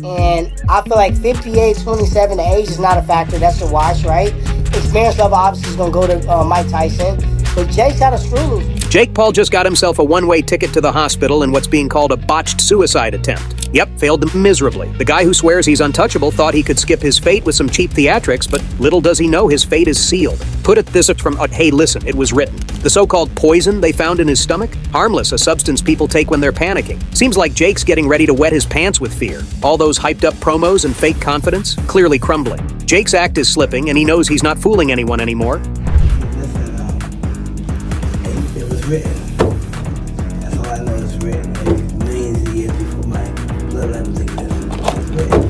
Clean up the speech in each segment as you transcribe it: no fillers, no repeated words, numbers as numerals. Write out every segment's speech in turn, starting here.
And I feel like 58, 27, the age is not a factor. That's a wash, right? Experience level obviously is going to go to Mike Tyson. But Jake's got a screw loose. Jake Paul just got himself a one-way ticket to the hospital in what's being called a botched suicide attempt. Yep, failed miserably. The guy who swears he's untouchable thought he could skip his fate with some cheap theatrics, but little does he know his fate is sealed. Put it this from, hey listen, it was written. The so-called poison they found in his stomach? Harmless, a substance people take when they're panicking. Seems like Jake's getting ready to wet his pants with fear. All those hyped-up promos and fake confidence? Clearly crumbling. Jake's act is slipping, and he knows he's not fooling anyone anymore. It was written. That's all I know is written. Millions of years before my bloodline existed. It's written.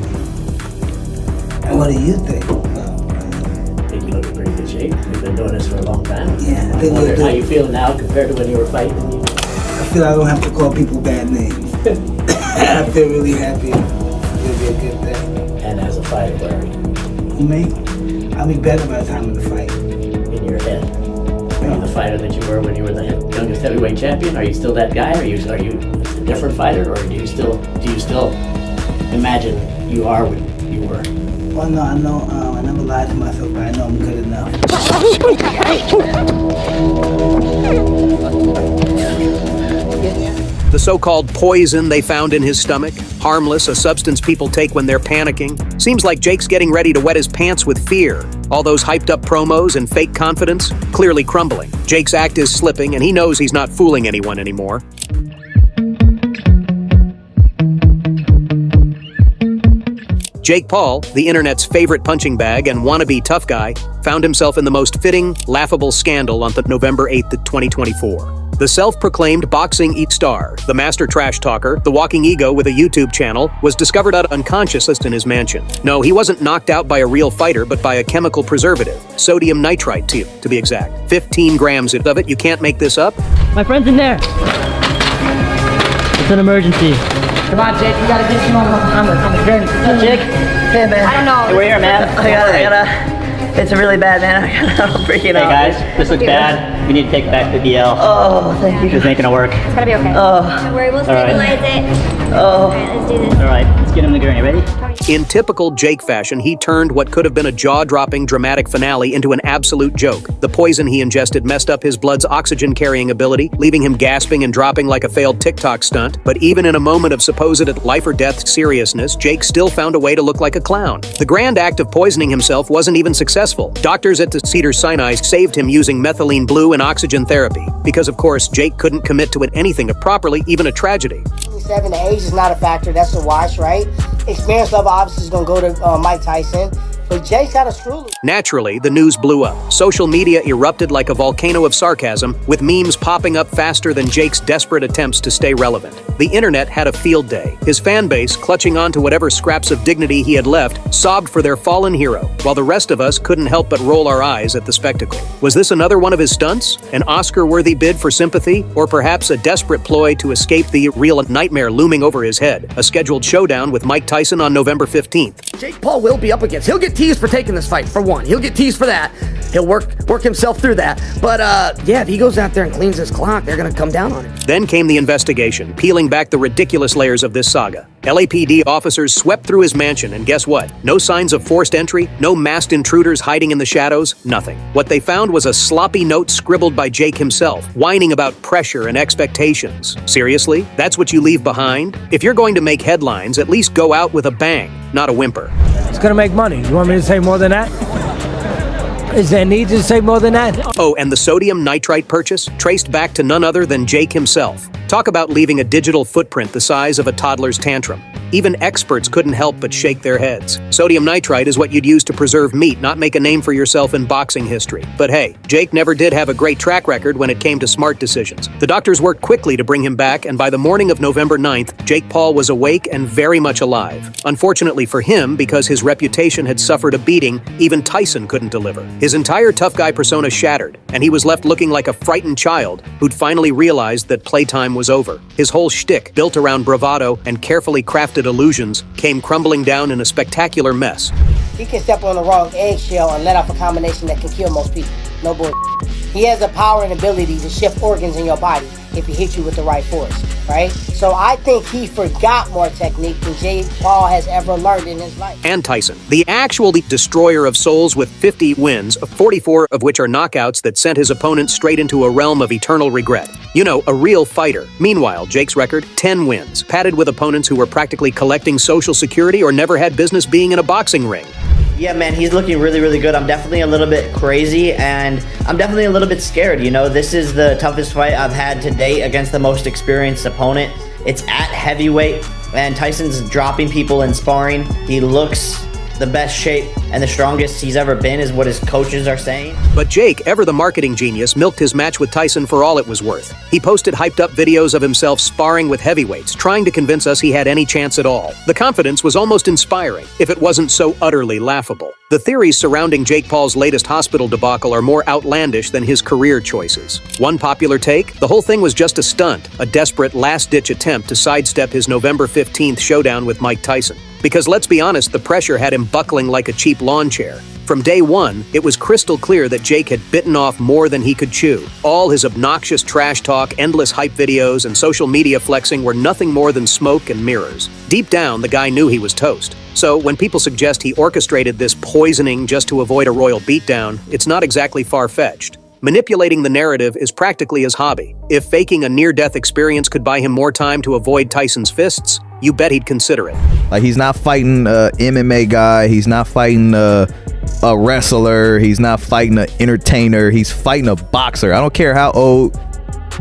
And what do you think? I think you look in pretty good shape. You've been doing this for a long time. Yeah, I I think wonder how you feel now compared to when you were fighting. I feel I don't have to call people bad names. I feel really happy. It'll be a good thing. And as a fighter, where are you? Me? I'll be better by the time of the fight. In your head? Are you the fighter that you were when you were the youngest heavyweight champion? Are you still that guy? Are you a different fighter, or do you still imagine you are what you were? Well, no, I know. I never lied to myself, but I know I'm good enough. The so-called poison they found in his stomach? Harmless, a substance people take when they're panicking? Seems like Jake's getting ready to wet his pants with fear. All those hyped-up promos and fake confidence? Clearly crumbling. Jake's act is slipping, and he knows he's not fooling anyone anymore. Jake Paul, the internet's favorite punching bag and wannabe tough guy, found himself in the most fitting, laughable scandal on November 8th, 2024. The self-proclaimed boxing star, the master trash talker, the walking ego with a YouTube channel, was discovered unconscious in his mansion. No, he wasn't knocked out by a real fighter, but by a chemical preservative, sodium nitrite to be exact. 15 grams of it, you can't make this up? My friend's in there. It's an emergency. Come on, Jake, you gotta get him on the journey. Jake? Hey, man. I don't know. Hey, we're here, man. I gotta, it's really bad, man. I'm freaking out. Hey guys, this looks bad. We need to take it back to DL. Oh, thank you. She's making it work. It's gonna be okay. Oh, Don't worry, we'll stabilize it. oh. Alright, let's do this. All right, let's get him to gurney. Ready? In typical Jake fashion, he turned what could have been a jaw-dropping dramatic finale into an absolute joke. The poison he ingested messed up his blood's oxygen-carrying ability, leaving him gasping and dropping like a failed TikTok stunt. But even in a moment of supposed life-or-death seriousness, Jake still found a way to look like a clown. The grand act of poisoning himself wasn't even successful. Doctors at the Cedars-Sinai saved him using methylene blue and oxygen therapy. Because, of course, Jake couldn't commit to anything properly, even a tragedy. 27, the age is not a factor. That's a wash, right? Experience level obviously is going to go to Mike Tyson. But Jake's got a screw loose. Naturally, the news blew up. Social media erupted like a volcano of sarcasm, with memes popping up faster than Jake's desperate attempts to stay relevant. The internet had a field day. His fan base, clutching on to whatever scraps of dignity he had left, sobbed for their fallen hero, while the rest of us couldn't help but roll our eyes at the spectacle. Was this another one of his stunts? An Oscar-worthy bid for sympathy? Or perhaps a desperate ploy to escape the real nightmare looming over his head? A scheduled showdown with Mike Tyson on November 15th. Jake Paul will be up against. He'll get teased for taking this fight, for one. He'll get teased for that. He'll work himself through that. But, yeah, if he goes out there and cleans his clock, they're going to come down on him. Then came the investigation, peeling back the ridiculous layers of this saga. LAPD officers swept through his mansion, and guess what? No signs of forced entry, no masked intruders hiding in the shadows, nothing. What they found was a sloppy note scribbled by Jake himself, whining about pressure and expectations. Seriously? That's what you leave behind? If you're going to make headlines, at least go out with a bang, not a whimper. It's gonna make money. You want me to say more than that? Is there need to say more than that? Oh, and the sodium nitrite purchase traced back to none other than Jake himself. Talk about leaving a digital footprint the size of a toddler's tantrum. Even experts couldn't help but shake their heads. Sodium nitrite is what you'd use to preserve meat, not make a name for yourself in boxing history. But hey, Jake never did have a great track record when it came to smart decisions. The doctors worked quickly to bring him back, and by the morning of November 9th, Jake Paul was awake and very much alive. Unfortunately for him, because his reputation had suffered a beating, even Tyson couldn't deliver. His entire tough guy persona shattered, and he was left looking like a frightened child who'd finally realized that playtime was over. His whole shtick, built around bravado and carefully crafted illusions, came crumbling down in a spectacular mess. He can step on the wrong eggshell and let off a combination that can kill most people. No bull. He has the power and ability to shift organs in your body if he hits you with the right force. right? So I think he forgot more technique than Jake Paul has ever learned in his life. And Tyson, the actual destroyer of souls with 50 wins, 44 of which are knockouts that sent his opponent straight into a realm of eternal regret. You know, a real fighter. Meanwhile, Jake's record, 10 wins, padded with opponents who were practically collecting Social Security or never had business being in a boxing ring. Yeah, man, he's looking really, really good. I'm definitely a little bit crazy, and I'm definitely a little bit scared. You know, this is the toughest fight I've had to date against the most experienced opponent. It's at heavyweight, and Tyson's dropping people in sparring. He looks the best shape and the strongest he's ever been, is what his coaches are saying. But Jake, ever the marketing genius, milked his match with Tyson for all it was worth. He posted hyped up videos of himself sparring with heavyweights, trying to convince us he had any chance at all. The confidence was almost inspiring, if it wasn't so utterly laughable. The theories surrounding Jake Paul's latest hospital debacle are more outlandish than his career choices. One popular take, the whole thing was just a stunt, a desperate last-ditch attempt to sidestep his November 15th showdown with Mike Tyson. Because let's be honest, the pressure had him buckling like a cheap lawn chair. From day one, it was crystal clear that Jake had bitten off more than he could chew. All his obnoxious trash talk, endless hype videos, and social media flexing were nothing more than smoke and mirrors. Deep down, the guy knew he was toast. So when people suggest he orchestrated this poisoning just to avoid a royal beatdown, it's not exactly far-fetched. Manipulating the narrative is practically his hobby. If faking a near-death experience could buy him more time to avoid Tyson's fists, you bet he'd consider it. Like, he's not fighting a MMA guy. He's not fighting a wrestler. He's not fighting an entertainer. He's fighting a boxer. I don't care how old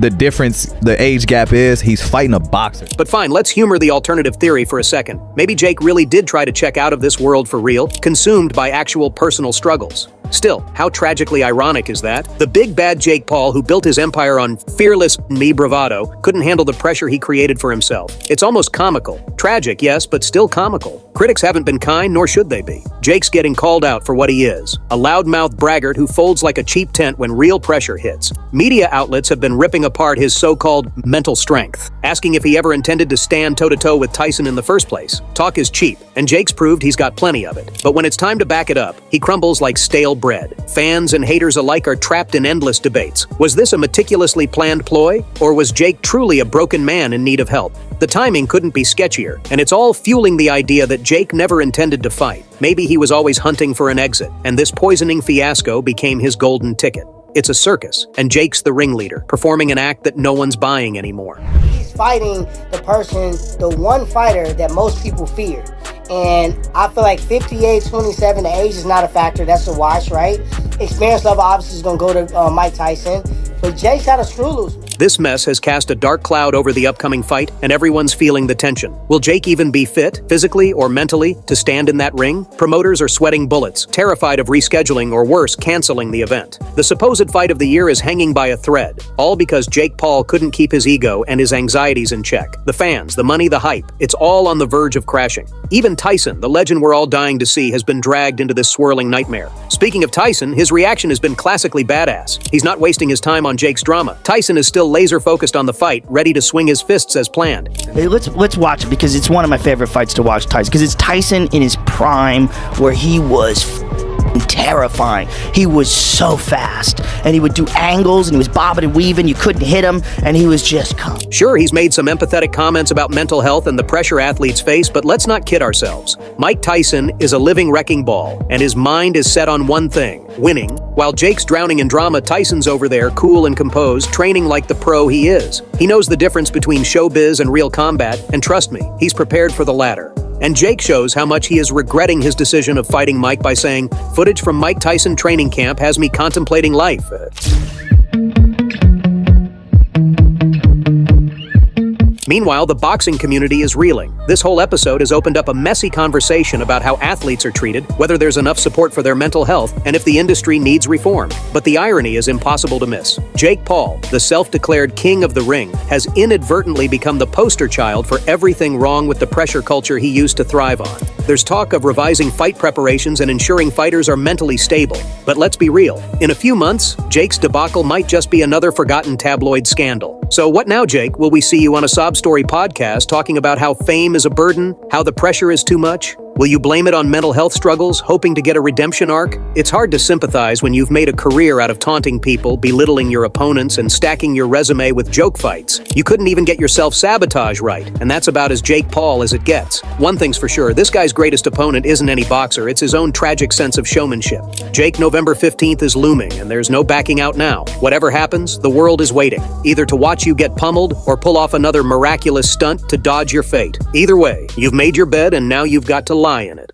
the age gap is, he's fighting a boxer. But fine, let's humor the alternative theory for a second. Maybe Jake really did try to check out of this world for real, consumed by actual personal struggles. Still, how tragically ironic is that? The big bad Jake Paul, who built his empire on fearless me bravado, couldn't handle the pressure he created for himself. It's almost comical. Tragic, yes, but still comical. Critics haven't been kind, nor should they be. Jake's getting called out for what he is, a loudmouth braggart who folds like a cheap tent when real pressure hits. Media outlets have been ripping apart his so-called mental strength, asking if he ever intended to stand toe-to-toe with Tyson in the first place. Talk is cheap, and Jake's proved he's got plenty of it. But when it's time to back it up, he crumbles like stale bread. Fans and haters alike are trapped in endless debates. Was this a meticulously planned ploy, or was Jake truly a broken man in need of help? The timing couldn't be sketchier, and it's all fueling the idea that Jake never intended to fight. Maybe he was always hunting for an exit, and this poisoning fiasco became his golden ticket. It's a circus, and Jake's the ringleader, performing an act that no one's buying anymore. He's fighting the one fighter that most people fear. And I feel like 58, 27, the age is not a factor. That's a wash, right? Experience level obviously is going to go to Mike Tyson. But Jake's got a screw loose. This mess has cast a dark cloud over the upcoming fight, and everyone's feeling the tension. Will Jake even be fit, physically or mentally, to stand in that ring? Promoters are sweating bullets, terrified of rescheduling or worse, canceling the event. The supposed fight of the year is hanging by a thread, all because Jake Paul couldn't keep his ego and his anxieties in check. The fans, the money, the hype, it's all on the verge of crashing. Even Tyson, the legend we're all dying to see, has been dragged into this swirling nightmare. Speaking of Tyson, his reaction has been classically badass. He's not wasting his time on Jake's drama. Tyson is still laser focused on the fight, ready to swing his fists as planned. Hey, let's watch it, because it's one of my favorite fights to watch Tyson, because it's Tyson in his prime, where he was terrifying. He was so fast, and he would do angles, and he was bobbing and weaving. You couldn't hit him, and he was just calm. Sure, he's made some empathetic comments about mental health and the pressure athletes face, but let's not kid ourselves. Mike Tyson is a living wrecking ball, and his mind is set on one thing: winning. While Jake's drowning in drama, Tyson's over there, cool and composed, training like the pro he is. He knows the difference between showbiz and real combat, and trust me, he's prepared for the latter. And Jake shows how much he is regretting his decision of fighting Mike by saying, "Footage from Mike Tyson training camp has me contemplating life." Meanwhile, the boxing community is reeling. This whole episode has opened up a messy conversation about how athletes are treated, whether there's enough support for their mental health, and if the industry needs reform. But the irony is impossible to miss. Jake Paul, the self-declared king of the ring, has inadvertently become the poster child for everything wrong with the pressure culture he used to thrive on. There's talk of revising fight preparations and ensuring fighters are mentally stable. But let's be real. In a few months, Jake's debacle might just be another forgotten tabloid scandal. So what now, Jake? Will we see you on a Sob Story podcast talking about how fame is a burden, how the pressure is too much? Will you blame it on mental health struggles, hoping to get a redemption arc? It's hard to sympathize when you've made a career out of taunting people, belittling your opponents, and stacking your resume with joke fights. You couldn't even get your self-sabotage right, and that's about as Jake Paul as it gets. One thing's for sure, this guy's greatest opponent isn't any boxer, it's his own tragic sense of showmanship. Jake, November 15th is looming, and there's no backing out now. Whatever happens, the world is waiting, either to watch you get pummeled or pull off another miraculous stunt to dodge your fate. Either way, you've made your bed and now you've got to lie in it.